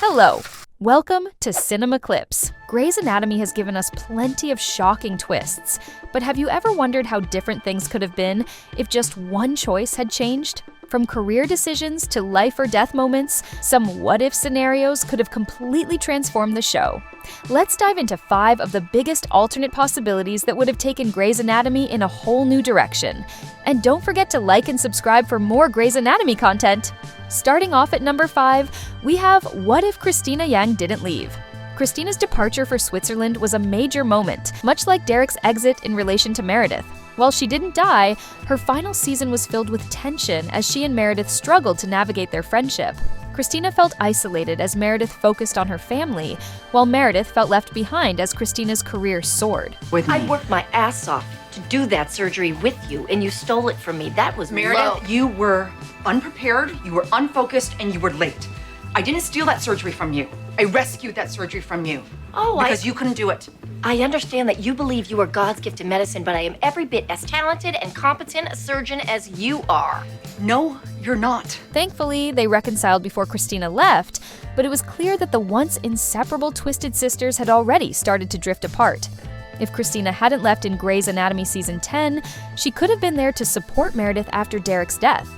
Hello! Welcome to Cinema Clips. Grey's Anatomy has given us plenty of shocking twists, but have you ever wondered how different things could have been if just one choice had changed? From career decisions to life or death moments, some what-if scenarios could have completely transformed the show. Let's dive into 5 of the biggest alternate possibilities that would have taken Grey's Anatomy in a whole new direction. And don't forget to like and subscribe for more Grey's Anatomy content. Starting off at number 5, we have What If Cristina Yang Didn't Leave? Cristina's departure for Switzerland was a major moment, much like Derek's exit in relation to Meredith. While she didn't die, her final season was filled with tension as she and Meredith struggled to navigate their friendship. Cristina felt isolated as Meredith focused on her family, while Meredith felt left behind as Cristina's career soared. I worked my ass off to do that surgery with you, and you stole it from me. That was Meredith, low. you were unprepared, you were unfocused, and you were late. I didn't steal that surgery from you. I rescued that surgery from you. Because you couldn't do it. I understand that you believe you are God's gift to medicine, but I am every bit as talented and competent a surgeon as you are. No, you're not. Thankfully, they reconciled before Cristina left, but it was clear that the once inseparable Twisted Sisters had already started to drift apart. If Cristina hadn't left in Grey's Anatomy Season 10, she could have been there to support Meredith after Derek's death.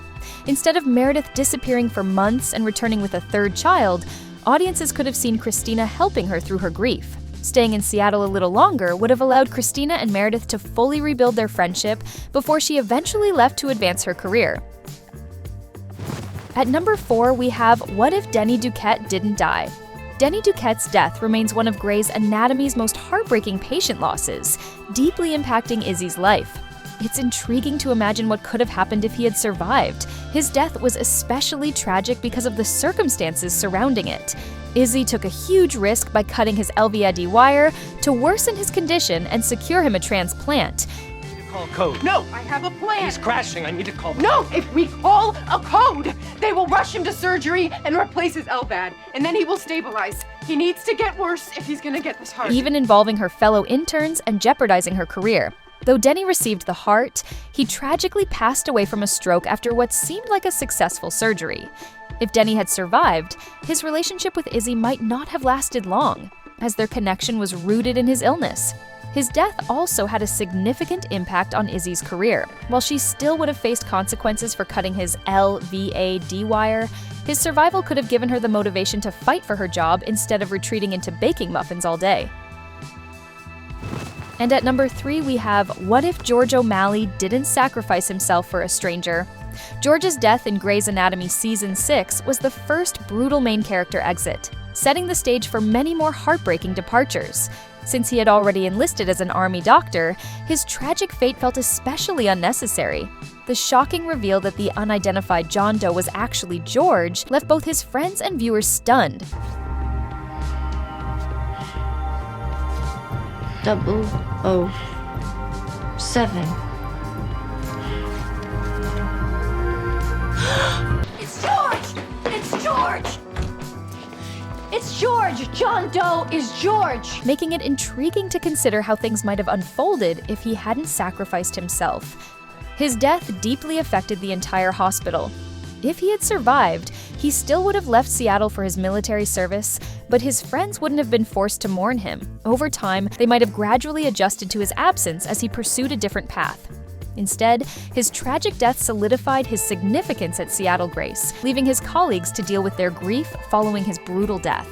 Instead of Meredith disappearing for months and returning with a third child, audiences could have seen Cristina helping her through her grief. Staying in Seattle a little longer would have allowed Cristina and Meredith to fully rebuild their friendship before she eventually left to advance her career. At number 4, we have What If Denny Duquette Didn't Die? Denny Duquette's death remains one of Grey's Anatomy's most heartbreaking patient losses, deeply impacting Izzy's life. It's intriguing to imagine what could have happened if he had survived. His death was especially tragic because of the circumstances surrounding it. Izzy took a huge risk by cutting his LVID wire to worsen his condition and secure him a transplant. Call code. No, I have a plan. He's crashing. I need to call. No, if we call a code, they will rush him to surgery and replace his LVAD, and then he will stabilize. He needs to get worse if he's gonna get this heart. Even involving her fellow interns and jeopardizing her career. Though Denny received the heart, he tragically passed away from a stroke after what seemed like a successful surgery. If Denny had survived, his relationship with Izzy might not have lasted long, as their connection was rooted in his illness. His death also had a significant impact on Izzy's career. While she still would have faced consequences for cutting his LVAD wire, his survival could have given her the motivation to fight for her job instead of retreating into baking muffins all day. And at number 3, we have What If George O'Malley Didn't Sacrifice Himself for a Stranger? George's death in Grey's Anatomy Season 6 was the first brutal main character exit, setting the stage for many more heartbreaking departures. Since he had already enlisted as an army doctor, his tragic fate felt especially unnecessary. The shocking reveal that the unidentified John Doe was actually George left both his friends and viewers stunned. 007. It's George! It's George! It's George! John Doe is George! Making it intriguing to consider how things might have unfolded if he hadn't sacrificed himself. His death deeply affected the entire hospital. If he had survived, he still would have left Seattle for his military service, but his friends wouldn't have been forced to mourn him. Over time, they might have gradually adjusted to his absence as he pursued a different path. Instead, his tragic death solidified his significance at Seattle Grace, leaving his colleagues to deal with their grief following his brutal death.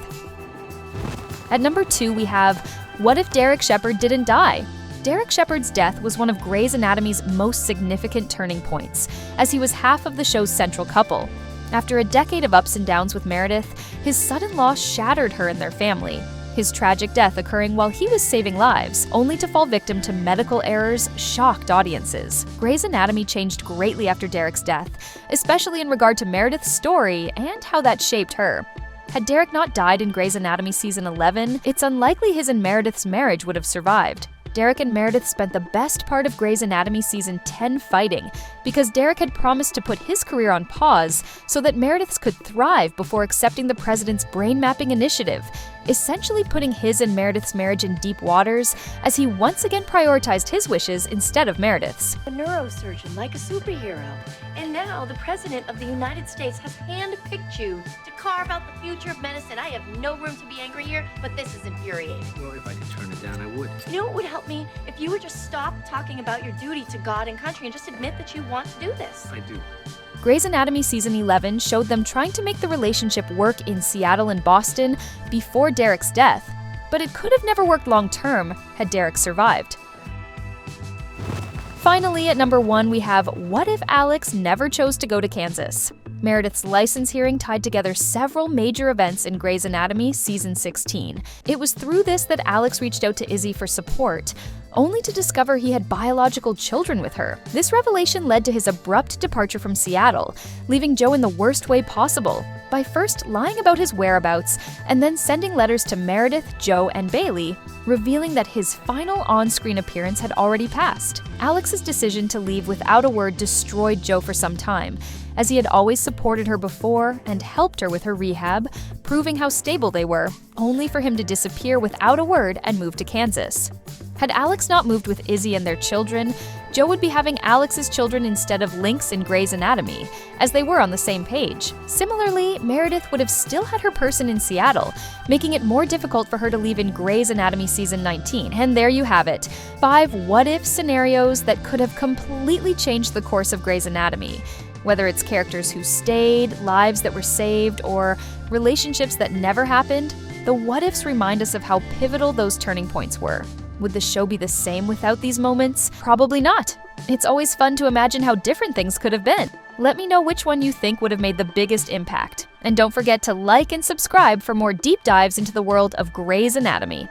At number 2, we have What If Derek Shepherd Didn't Die? Derek Shepherd's death was one of Grey's Anatomy's most significant turning points, as he was half of the show's central couple. After a decade of ups and downs with Meredith, his sudden loss shattered her and their family. His tragic death occurring while he was saving lives, only to fall victim to medical errors, shocked audiences. Grey's Anatomy changed greatly after Derek's death, especially in regard to Meredith's story and how that shaped her. Had Derek not died in Grey's Anatomy Season 11, it's unlikely his and Meredith's marriage would have survived. Derek and Meredith spent the best part of Grey's Anatomy season 10 fighting, because Derek had promised to put his career on pause so that Meredith's could thrive before accepting the president's brain mapping initiative, essentially putting his and Meredith's marriage in deep waters as he once again prioritized his wishes instead of Meredith's. A neurosurgeon like a superhero. And now the President of the United States has handpicked you to carve out the future of medicine. I have no room to be angry here, but this is infuriating. Well, if I could turn it down, I would. You know what would help me? If you would just stop talking about your duty to God and country and just admit that you want to do this. I do. Grey's Anatomy season 11 showed them trying to make the relationship work in Seattle and Boston before Derek's death, but it could have never worked long-term had Derek survived. Finally, at number 1, we have What If Alex Never Chose to Go to Kansas? Meredith's license hearing tied together several major events in Grey's Anatomy season 16. It was through this that Alex reached out to Izzy for support, only to discover he had biological children with her. This revelation led to his abrupt departure from Seattle, leaving Joe in the worst way possible, by first lying about his whereabouts and then sending letters to Meredith, Joe, and Bailey, revealing that his final on-screen appearance had already passed. Alex's decision to leave without a word destroyed Joe for some time, as he had always supported her before and helped her with her rehab, proving how stable they were, only for him to disappear without a word and move to Kansas. Had Alex not moved with Izzy and their children, Joe would be having Alex's children instead of Link's in Grey's Anatomy, as they were on the same page. Similarly, Meredith would have still had her person in Seattle, making it more difficult for her to leave in Grey's Anatomy season 19. And there you have it, 5 what-if scenarios that could have completely changed the course of Grey's Anatomy. Whether it's characters who stayed, lives that were saved, or relationships that never happened, the what-ifs remind us of how pivotal those turning points were. Would the show be the same without these moments? Probably not. It's always fun to imagine how different things could have been. Let me know which one you think would have made the biggest impact. And don't forget to like and subscribe for more deep dives into the world of Grey's Anatomy.